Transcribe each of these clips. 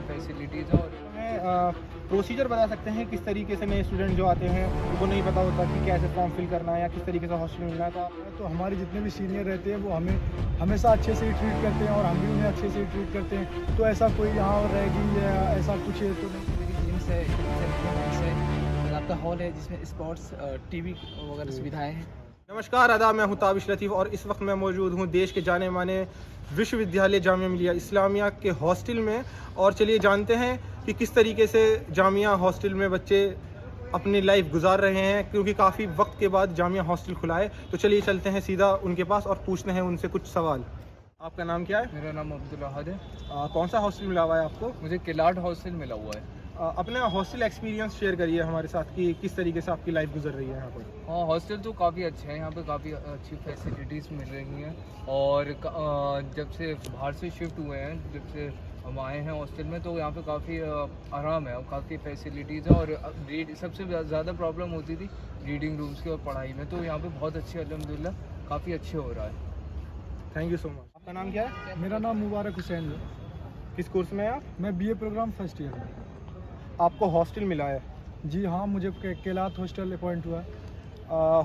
Facilities हैं। और हमें प्रोसीजर बता सकते हैं किस तरीके से नए स्टूडेंट जो आते हैं उनको नहीं पता होता कि कैसे फॉर्म फिल करना है या किस तरीके से हॉस्टल मिलना है, तो हमारे जितने भी सीनियर रहते हैं वो हमें हमेशा अच्छे से ही ट्रीट करते हैं और हम भी उन्हें अच्छे से ही ट्रीट करते हैं। तो ऐसा कोई यहाँ रहेगी या ऐसा कुछ है तो नहीं। मेरी जिम्स है, इक्विपमेंट्स है, आपका हॉल है जिसमें स्पोर्ट्स टीवी वगैरह सुविधाएं हैं। नमस्कार आदाब, मैं हूं ताबिश लतीफ़ और इस वक्त मैं मौजूद हूं देश के जाने माने विश्वविद्यालय जामिया मिलिया इस्लामिया के हॉस्टल में। और चलिए जानते हैं कि किस तरीके से जामिया हॉस्टल में बच्चे अपनी लाइफ गुजार रहे हैं, क्योंकि काफ़ी वक्त के बाद जामिया हॉस्टल खुला है। तो चलिए चलते हैं सीधा उनके पास और पूछते हैं उनसे कुछ सवाल। आपका नाम क्या है? मेरा नाम अब्दुल अहद है। कौन सा हॉस्टल मिला हुआ है आपको? मुझे किलाट हॉस्टल मिला हुआ है। अपना हॉस्टल एक्सपीरियंस शेयर करिए हमारे साथ कि किस तरीके से आपकी लाइफ गुजर रही है यहाँ पर। हाँ, हॉस्टल तो काफ़ी अच्छा है, यहाँ पे काफ़ी अच्छी फैसिलिटीज़ मिल रही हैं। और जब से बाहर से शिफ्ट हुए हैं, जब से हम आए हैं हॉस्टल में, तो यहाँ पे काफ़ी आराम है और काफ़ी फैसिलिटीज़ है। और सबसे ज़्यादा प्रॉब्लम होती थी रीडिंग रूम्स की और पढ़ाई में, तो यहाँ पे बहुत अच्छे अल्हम्दुलिल्लाह काफ़ी अच्छे हो रहा है। Thank you so much. आपका नाम क्या है? मेरा नाम मुबारक हुसैन है। किस कोर्स में हैं आप? मैं बीए प्रोग्राम फर्स्ट ईयर में। आपको हॉस्टल मिला है? जी हाँ, मुझे केलात हॉस्टल अपॉइंट हुआ है।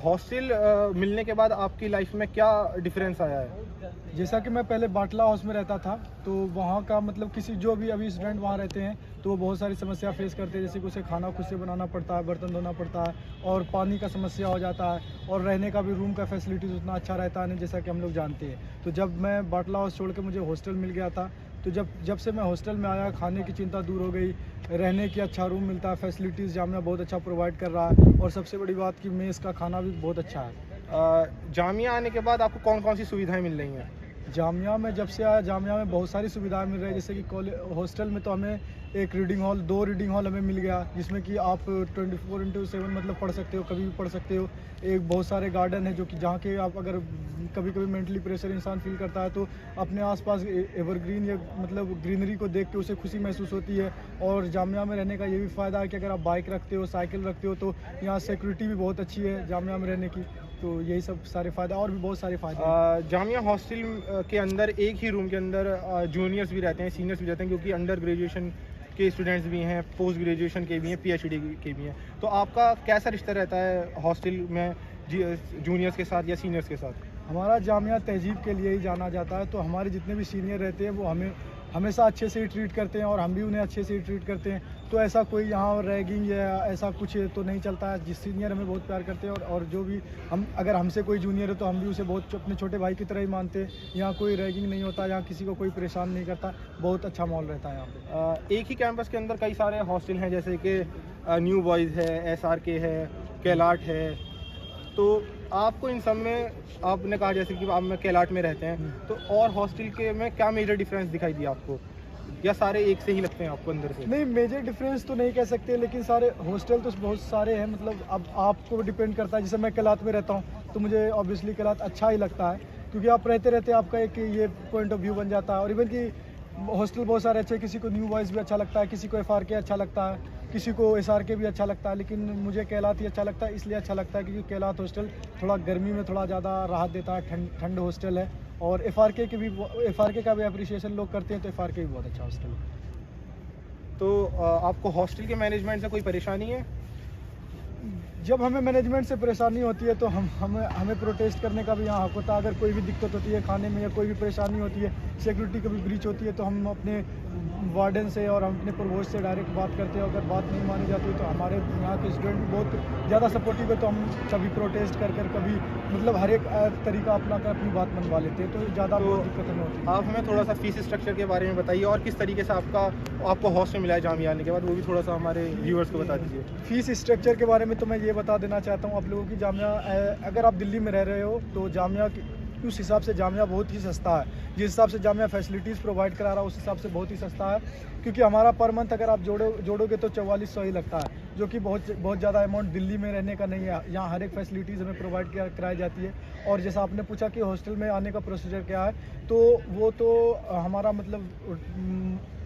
हॉस्टल मिलने के बाद आपकी लाइफ में क्या डिफरेंस आया है? जैसा कि मैं पहले बाटला हाउस में रहता था, तो वहाँ का मतलब किसी जो भी अभी स्टूडेंट वहाँ रहते हैं तो वो बहुत सारी समस्या फेस करते हैं, जैसे कि उसे खाना खुद से बनाना पड़ता है, बर्तन धोना पड़ता है और पानी का समस्या हो जाता है। और रहने का भी रूम का फैसिलिटीज़ उतना अच्छा रहता नहीं, जैसा कि हम लोग जानते हैं। तो जब मैं बाटला हाउस छोड़ के मुझे हॉस्टल मिल गया था, तो जब से मैं हॉस्टल में आया, खाने की चिंता दूर हो गई, रहने की अच्छा रूम मिलता है, फैसिलिटीज़ जामिया बहुत अच्छा प्रोवाइड कर रहा है। और सबसे बड़ी बात कि मेस का खाना भी बहुत अच्छा है। जामिया आने के बाद आपको कौन कौन सी सुविधाएं मिल रही हैं? जामिया में जब से आया, जामिया में बहुत सारी सुविधाएं मिल रही है। जैसे कि कॉलेज हॉस्टल में तो हमें एक रीडिंग हॉल, 2 रीडिंग हॉल हमें मिल गया, जिसमें कि आप 24/7 मतलब पढ़ सकते हो, कभी भी पढ़ सकते हो। एक बहुत सारे गार्डन है जो कि जहाँ के आप अगर कभी कभी मेंटली प्रेशर इंसान फील करता है तो अपने आसपास एवरग्रीन या मतलब ग्रीनरी को देख के उसे खुशी महसूस होती है। और जामिया में रहने का ये भी फ़ायदा है कि अगर आप बाइक रखते हो, साइकिल रखते हो, तो यहाँ सिक्योरिटी भी बहुत अच्छी है जामिया में रहने की। तो यही सब सारे फ़ायदे और भी बहुत सारे फ़ायदे। जामिया हॉस्टल के अंदर एक ही रूम के अंदर जूनियर्स भी रहते हैं, सीनियर्स भी रहते हैं, क्योंकि अंडर ग्रेजुएशन के स्टूडेंट्स भी हैं, पोस्ट ग्रेजुएशन के भी हैं, पीएचडी के भी हैं। तो आपका कैसा रिश्ता रहता है हॉस्टल में जूनियर्स के साथ या सीनियर्स के साथ? हमारा जामिया तहजीब के लिए ही जाना जाता है, तो हमारे जितने भी सीनियर रहते हैं वो हमें हमेशा अच्छे से ही ट्रीट करते हैं और हम भी उन्हें अच्छे से ही ट्रीट करते हैं। तो ऐसा कोई यहाँ रैगिंग या ऐसा कुछ तो नहीं चलता है। जिस सीनियर हमें बहुत प्यार करते हैं और जो भी हम अगर हमसे कोई जूनियर है तो हम भी उसे बहुत अपने छोटे भाई की तरह ही मानते हैं। यहाँ कोई रैगिंग नहीं होता, यहाँ किसी को कोई परेशान नहीं करता, बहुत अच्छा माहौल रहता है यहाँ पे। एक ही कैंपस के अंदर कई सारे हॉस्टल हैं, जैसे कि न्यू बॉयज़ है, SRK है, कैलाट है। तो आपको इन सब में, आपने कहा जैसे कि आप में कैलाट में रहते हैं, तो और हॉस्टल के में क्या मेजर डिफरेंस दिखाई दिया आपको, या सारे एक से ही लगते हैं आपको अंदर से? नहीं, मेजर डिफरेंस तो नहीं कह सकते, लेकिन सारे हॉस्टल तो बहुत सारे हैं। मतलब अब आपको डिपेंड करता है। जैसे मैं कैलात में रहता हूँ तो मुझे ऑब्वियसली कैलात अच्छा ही लगता है, क्योंकि आप रहते रहते आपका एक ये पॉइंट ऑफ व्यू बन जाता है। और इवन कि हॉस्टल बहुत सारे अच्छे, किसी को न्यू बॉयज़ भी अच्छा लगता है, किसी को FRK अच्छा लगता है, किसी को SRK भी अच्छा लगता है, लेकिन मुझे कैलात ही अच्छा लगता है। इसलिए अच्छा लगता है क्योंकि कैलात हॉस्टल थोड़ा गर्मी में थोड़ा ज़्यादा राहत देता है, ठंड हॉस्टल है। और FRK का भी अप्रिसिएशन लोग करते हैं, तो FRK भी बहुत अच्छा हॉस्टल है। तो आपको हॉस्टल के मैनेजमेंट से कोई परेशानी है? जब हमें मैनेजमेंट से परेशानी होती है तो हमें प्रोटेस्ट करने का भी यहाँ हक होता है। अगर कोई भी दिक्कत होती है खाने में या कोई भी परेशानी होती है, सिक्योरिटी कभी ब्रीच होती है, तो हम अपने वार्डन से और हम अपने प्रोवोस्ट से डायरेक्ट बात करते हैं। अगर बात नहीं मानी जाती है तो हमारे यहाँ के स्टूडेंट भी बहुत ज़्यादा सपोर्टिव है, तो हम कभी प्रोटेस्ट कर कभी मतलब हर एक तरीका अपना कर अपनी बात मनवा लेते हैं, तो ज़्यादा बहुत दिक्कत नहीं होती। आप हमें थोड़ा सा फीस स्ट्रक्चर के बारे में बताइए और किस तरीके से आपको हॉस्टल मिला है जामिया आने के बाद, वो भी थोड़ा सा हमारे व्यूअर्स को बता दीजिए। फीस स्ट्रक्चर के बारे में तो मैं ये बता देना चाहता हूँ आप लोगों की, जामिया अगर आप दिल्ली में रह रहे हो तो जामिया उस हिसाब से जामिया बहुत ही सस्ता है। जिस हिसाब से जामिया फैसिलिटीज़ प्रोवाइड करा रहा है उस हिसाब से बहुत ही सस्ता है, क्योंकि हमारा पर मंथ अगर आप जोड़ोगे तो 4400 ही लगता है, जो कि बहुत ज़्यादा अमाउंट दिल्ली में रहने का नहीं है। यहाँ हर एक फैसिलिटीज़ हमें प्रोवाइड कराई जाती है। और जैसा आपने पूछा कि हॉस्टल में आने का प्रोसीजर क्या है, तो वो तो हमारा मतलब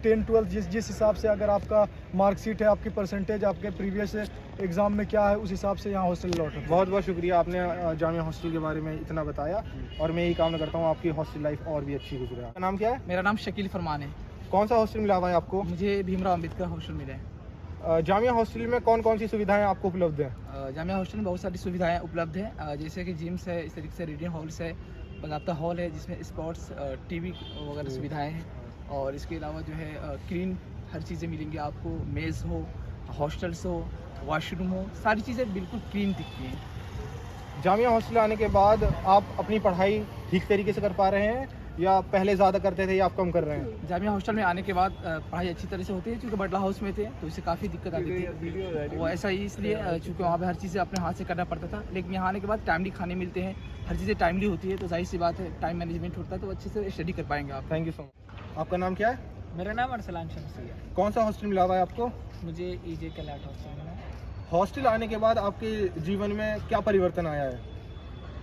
10-12 जिस हिसाब से अगर आपका मार्कशीट है, आपकी परसेंटेज आपके प्रीवियस एग्ज़ाम में क्या है, उस हिसाब से यहाँ हॉस्टल अलॉट है। बहुत बहुत शुक्रिया, आपने जामिया हॉस्टल के बारे में इतना बताया और मैं यही कामना करता हूँ आपकी हॉस्टल लाइफ और भी अच्छी गुजरे। आपका नाम क्या है? मेरा नाम शकील फरमान है। कौन सा हॉस्टल मिला हुआ है आपको? मुझे भीमराव अम्बेडकर हॉस्टल मिला है। जामिया हॉस्टल में कौन कौन सी सुविधाएं आपको उपलब्ध हैं? जामिया हॉस्टल में बहुत सारी सुविधाएं उपलब्ध हैं, जैसे कि जिम्स है, इस तरीके से रीडिंग हॉल्स है, बाकायदा हॉल है जिसमें स्पोर्ट्स टीवी वगैरह सुविधाएं हैं, और इसके अलावा जो है क्लीन हर चीज़ें मिलेंगी आपको, मेज़ हो, हॉस्टल्स हो, वॉशरूम हो, सारी चीज़ें बिल्कुल क्लीन दिखती हैं। जामिया हॉस्टल आने के बाद आप अपनी पढ़ाई ठीक तरीके से कर पा रहे हैं या पहले ज़्यादा करते थे या आप कम कर रहे हैं? जामिया हॉस्टल में आने के बाद पढ़ाई अच्छी तरह से होती है, क्योंकि बटला हाउस में थे तो इससे काफ़ी दिक्कत आती थी। वो ऐसा ही इसलिए चूँकि वहाँ पे हर चीज़ें अपने हाथ से करना पड़ता था, लेकिन यहाँ आने के बाद टाइमली खाने मिलते हैं, हर चीज़ें टाइमली होती है, तो जाहिर सी बात है टाइम मैनेजमेंट होता है, तो अच्छे से स्टडी कर पाएंगे आप। Thank you so much. आपका नाम क्या है? मेरा नाम अरसलान शमसी है। कौन सा हॉस्टल मिला हुआ है आपको? मुझे EJ कैलाट हॉस्टल मिला है। हॉस्टल आने के बाद आपके जीवन में क्या परिवर्तन आया है?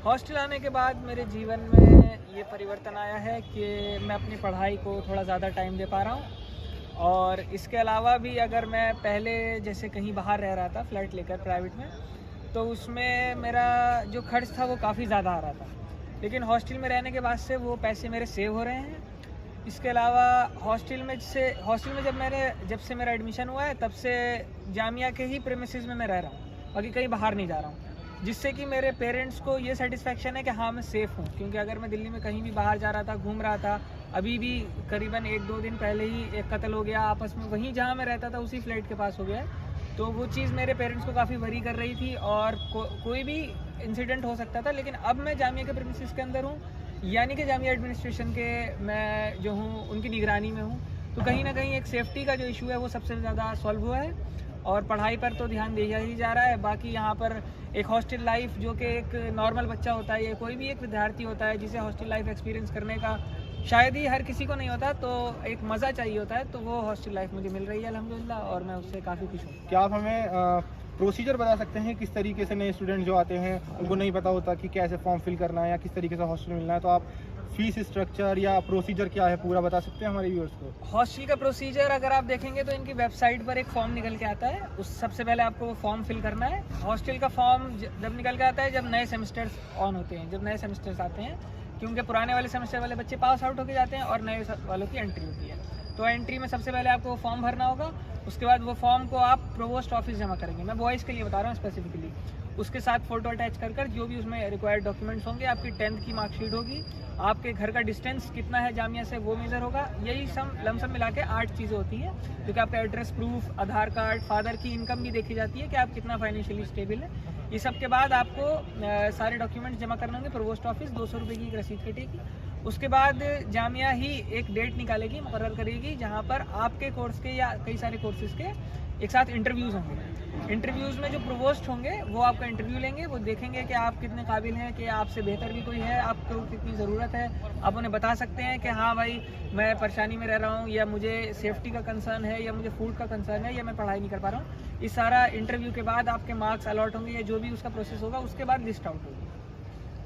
हॉस्टल आने के बाद मेरे जीवन में ये परिवर्तन आया है कि मैं अपनी पढ़ाई को थोड़ा ज़्यादा टाइम दे पा रहा हूँ, और इसके अलावा भी अगर मैं पहले जैसे कहीं बाहर रह रहा था फ्लैट लेकर प्राइवेट में, तो उसमें मेरा जो खर्च था वो काफ़ी ज़्यादा आ रहा था, लेकिन हॉस्टल में रहने के बाद से वो पैसे मेरे सेव हो रहे हैं। इसके अलावा हॉस्टल में जब से मेरा एडमिशन हुआ है तब से जामिया के ही प्रेमिसेस में मैं रह रहा हूँ, बाकी कहीं बाहर नहीं जा रहा हूँ, जिससे कि मेरे पेरेंट्स को ये सेटिस्फेक्शन है कि हाँ मैं सेफ़ हूँ। क्योंकि अगर मैं दिल्ली में कहीं भी बाहर जा रहा था, घूम रहा था, अभी भी करीबन 1-2 दिन पहले ही एक कत्ल हो गया आपस में, वहीं जहाँ मैं रहता था उसी फ्लैट के पास हो गया, तो वो चीज़ मेरे पेरेंट्स को काफ़ी वरी कर रही थी, और कोई भी इंसिडेंट हो सकता था। लेकिन अब मैं जामिया के प्रेमिसेस के अंदर हूँ, यानी कि जामिया एडमिनिस्ट्रेशन के मैं जो हूँ उनकी निगरानी में हूँ, तो कहीं ना कहीं एक सेफ्टी का जो इशू है वो सबसे ज़्यादा सॉल्व हुआ है, और पढ़ाई पर तो ध्यान दिया ही जा रहा है। बाकी यहाँ पर एक हॉस्टल लाइफ जो कि एक नॉर्मल बच्चा होता है या कोई भी एक विद्यार्थी होता है जिसे हॉस्टल लाइफ एक्सपीरियंस करने का शायद ही हर किसी को नहीं होता, तो एक मज़ा चाहिए होता है, तो वो हॉस्टल लाइफ मुझे मिल रही है अल्हम्दुलिल्लाह, और मैं उससे काफ़ी खुश हूँ। क्या आप हमें प्रोसीजर बता सकते हैं किस तरीके से नए स्टूडेंट जो आते हैं उनको नहीं पता होता कि कैसे फॉर्म फिल करना है या किस तरीके से हॉस्टल मिलना है, तो आप फीस स्ट्रक्चर या प्रोसीजर क्या है पूरा बता सकते हैं हमारे व्यूअर्स को? हॉस्टल का प्रोसीजर अगर आप देखेंगे तो इनकी वेबसाइट पर एक फॉर्म निकल के आता है, उस सबसे पहले आपको वो फॉर्म फिल करना है। हॉस्टल का फॉर्म जब निकल के आता है जब नए सेमेस्टर्स ऑन होते हैं, जब नए सेमेस्टर्स आते हैं, क्योंकि पुराने वाले सेमेस्टर वाले बच्चे पास आउट होके जाते हैं और नए वालों की एंट्री होती है। तो एंट्री में सबसे पहले आपको वो फॉर्म भरना होगा, उसके बाद वो फॉर्म को आप प्रोवोस्ट ऑफिस जमा करेंगे। मैं बॉयज़ के लिए बता रहा हूँ स्पेसिफिकली। उसके साथ फ़ोटो अटैच कर जो भी उसमें रिक्वायर्ड डॉक्यूमेंट्स होंगे, आपकी 10th की मार्कशीट होगी, आपके घर का डिस्टेंस कितना है जामिया से वो मेज़र होगा, यही लमसम मिला के 8 चीज़ें होती हैं, क्योंकि आपका एड्रेस प्रूफ, आधार कार्ड, फादर की इनकम भी देखी जाती है कि आप कितना फाइनेंशियली स्टेबल है। ये सब के बाद आपको सारे डॉक्यूमेंट्स जमा करने होंगे प्रोवोस्ट ऑफिस, 200 रुपये की एक रसीद कटेगी। उसके बाद जामिया ही एक डेट निकालेगी, मुकर्रर करेगी, जहाँ पर आपके कोर्स के या कई सारे कोर्सेज़ के एक साथ इंटरव्यूज़ होंगे। इंटरव्यूज़ में जो प्रोवोस्ट होंगे वो आपका इंटरव्यू लेंगे, वो देखेंगे कि आप कितने काबिल हैं, कि आपसे बेहतर भी कोई है, आपको कितनी ज़रूरत है। आप उन्हें बता सकते हैं कि हाँ भाई मैं परेशानी में रह रहा हूँ, या मुझे सेफ्टी का कंसर्न है, या मुझे फूड का कंसर्न है, या मैं पढ़ाई नहीं कर पा रहा हूँ। इस सारा इंटरव्यू के बाद आपके मार्क्स अलॉट होंगे, या जो भी उसका प्रोसेस होगा, उसके बाद लिस्ट आउट होगी।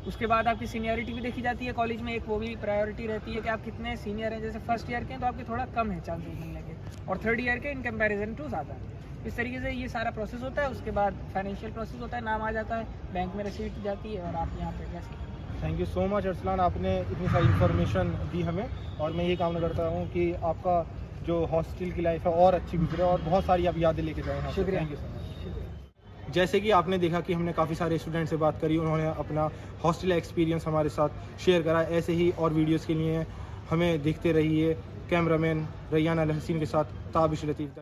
उसके बाद आपकी सीनियरिटी भी देखी जाती है कॉलेज में, एक वो भी प्रायोरिटी रहती है कि आप कितने सीनियर हैं। जैसे फर्स्ट ईयर के हैं तो आपके थोड़ा कम है चांसेस मिलने के, और थर्ड ईयर के इन कंपैरिजन टू ज़्यादा है। इस तरीके से ये सारा प्रोसेस होता है। उसके बाद फाइनेंशियल प्रोसेस होता है, नाम आ जाता है, बैंक में रसीद जाती है, और आप यहाँ पे कैसे। Thank you so much Arsalan, आपने इतनी सारी इन्फॉर्मेशन दी हमें, और मैं ये कामना करता हूँ कि आपका जो हॉस्टल की लाइफ है और अच्छी गुजरे और बहुत सारी आप यादें लेके जाएँ। शुक्रिया। Thank you so much. जैसे कि आपने देखा कि हमने काफ़ी सारे स्टूडेंट से बात करी, उन्होंने अपना हॉस्टल एक्सपीरियंस हमारे साथ शेयर करा। ऐसे ही और वीडियोस के लिए हमें देखते रहिए। कैमरामैन रैयान अल हसीन के साथ ताबिश लतीफ़।